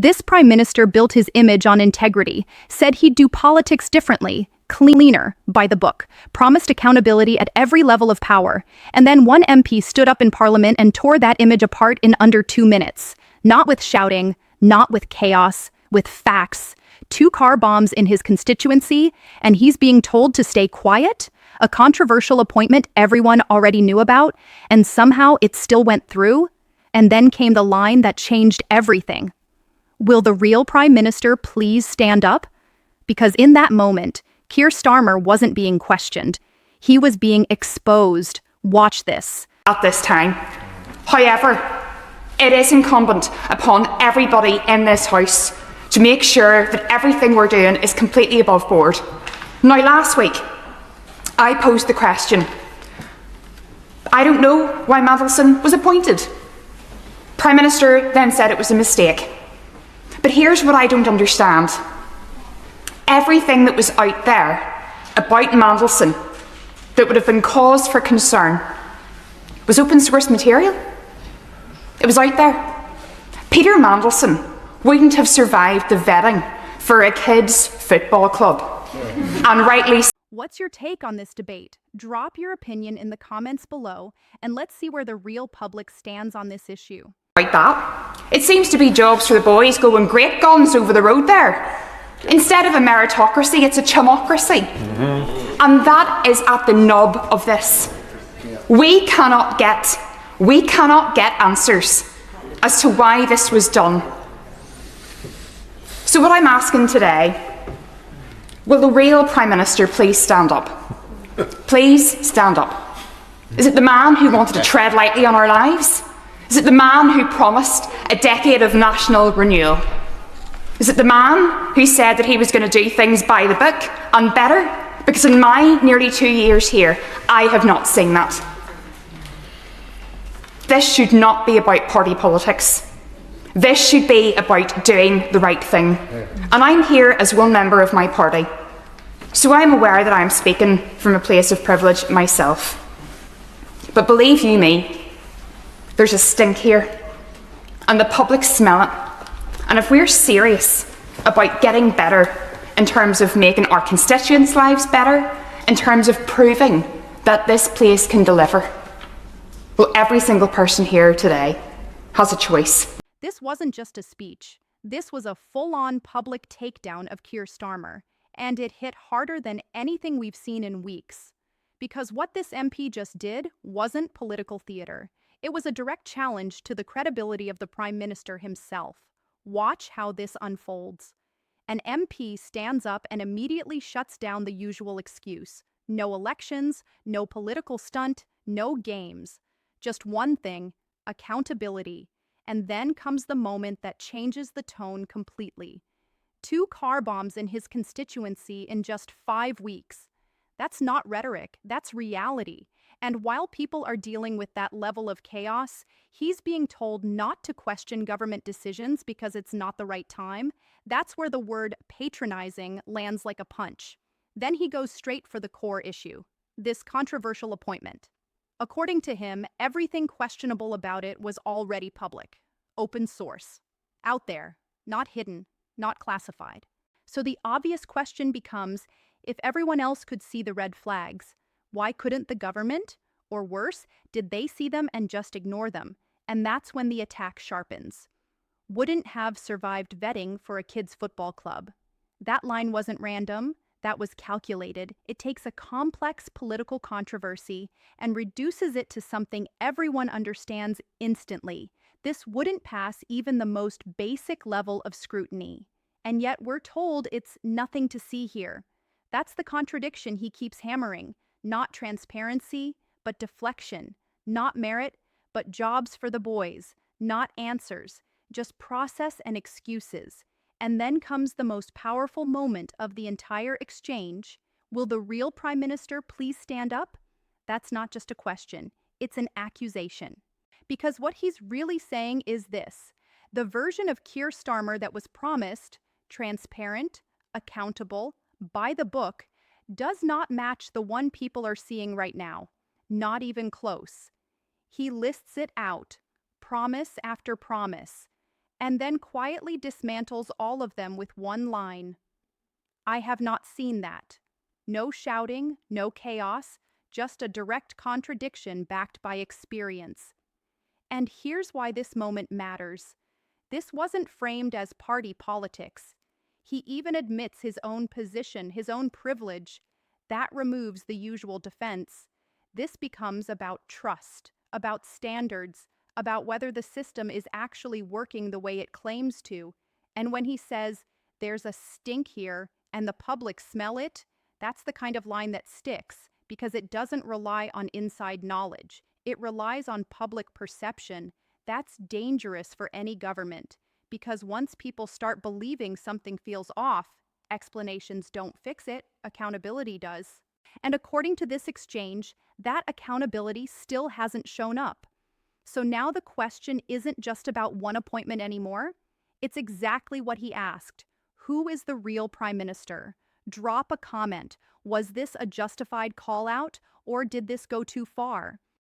This Prime Minister built his image on integrity, said he'd do politics differently, cleaner, by the book, promised accountability at every level of power, and then one MP stood up in Parliament and tore that image apart in under 2 minutes. Not with shouting, not with chaos, with facts. 2 car bombs in his constituency, and he's being told to stay quiet? A controversial appointment everyone already knew about, and somehow it still went through? And then came the line that changed everything. Will the real Prime Minister please stand up? Because in that moment, Keir Starmer wasn't being questioned. He was being exposed. Watch this. At this time. However, it is incumbent upon everybody in this House to make sure that everything we're doing is completely above board. Now, last week, I posed the question. I don't know why Mandelson was appointed. Prime Minister then said it was a mistake. But here's what I don't understand. Everything that was out there about Mandelson that would have been cause for concern was open source material. It was out there. Peter Mandelson wouldn't have survived the vetting for a kids' football club. And rightly so. What's your take on this debate? Drop your opinion in the comments below, and let's see where the real public stands on this issue. Like that. It seems to be jobs for the boys going great guns over the road there. Instead of a meritocracy, it's a chumocracy. And that is at the nub of this. We cannot get answers as to why this was done. So what I'm asking today, will the real Prime Minister please stand up? Please stand up. Is it the man who wanted to tread lightly on our lives? Is it the man who promised a decade of national renewal? Is it the man who said that he was going to do things by the book and better? Because in my nearly 2 years here, I have not seen that. This should not be about party politics. This should be about doing the right thing. And I'm here as one member of my party. So I'm aware that I'm speaking from a place of privilege myself. But believe you me, there's a stink here, and the public smell it. And if we're serious about getting better in terms of making our constituents' lives better, in terms of proving that this place can deliver, well, every single person here today has a choice. This wasn't just a speech. This was a full-on public takedown of Keir Starmer, and it hit harder than anything we've seen in weeks. Because what this MP just did wasn't political theater. It was a direct challenge to the credibility of the Prime Minister himself. Watch how this unfolds. An MP stands up and immediately shuts down the usual excuse. No elections, no political stunt, no games. Just one thing, accountability. And then comes the moment that changes the tone completely. 2 car bombs in his constituency in just 5 weeks. That's not rhetoric, that's reality. And while people are dealing with that level of chaos, he's being told not to question government decisions because it's not the right time. That's where the word patronizing lands like a punch. Then he goes straight for the core issue, this controversial appointment. According to him, everything questionable about it was already public, open source, out there, not hidden, not classified. So the obvious question becomes, if everyone else could see the red flags, why couldn't the government? Or worse, did they see them and just ignore them? And that's when the attack sharpens. Wouldn't have survived vetting for a kids' football club. That line wasn't random. That was calculated. It takes a complex political controversy and reduces it to something everyone understands instantly. This wouldn't pass even the most basic level of scrutiny. And yet we're told it's nothing to see here. That's the contradiction he keeps hammering. Not transparency, but deflection. Not merit, but jobs for the boys. Not answers, just process and excuses. And then comes the most powerful moment of the entire exchange. Will the real Prime Minister please stand up? That's not just a question, it's an accusation. Because what he's really saying is this: the version of Keir Starmer that was promised, transparent, accountable, by the book, does not match the one people are seeing right now. Not even close. He lists it out, promise after promise. and then quietly dismantles all of them with one line. I have not seen that. No shouting, no chaos, just a direct contradiction backed by experience. And here's why this moment matters. This wasn't framed as party politics. He even admits his own position, his own privilege. That removes the usual defense. This becomes about trust, about standards, about whether the system is actually working the way it claims to. And when he says, there's a stink here, and the public smell it, that's the kind of line that sticks, because it doesn't rely on inside knowledge. It relies on public perception. That's dangerous for any government, because once people start believing something feels off, explanations don't fix it, accountability does. And according to this exchange, that accountability still hasn't shown up. So now the question isn't just about one appointment anymore. It's exactly what he asked. Who is the real prime minister? Drop a comment. Was this a justified call out, or did this go too far?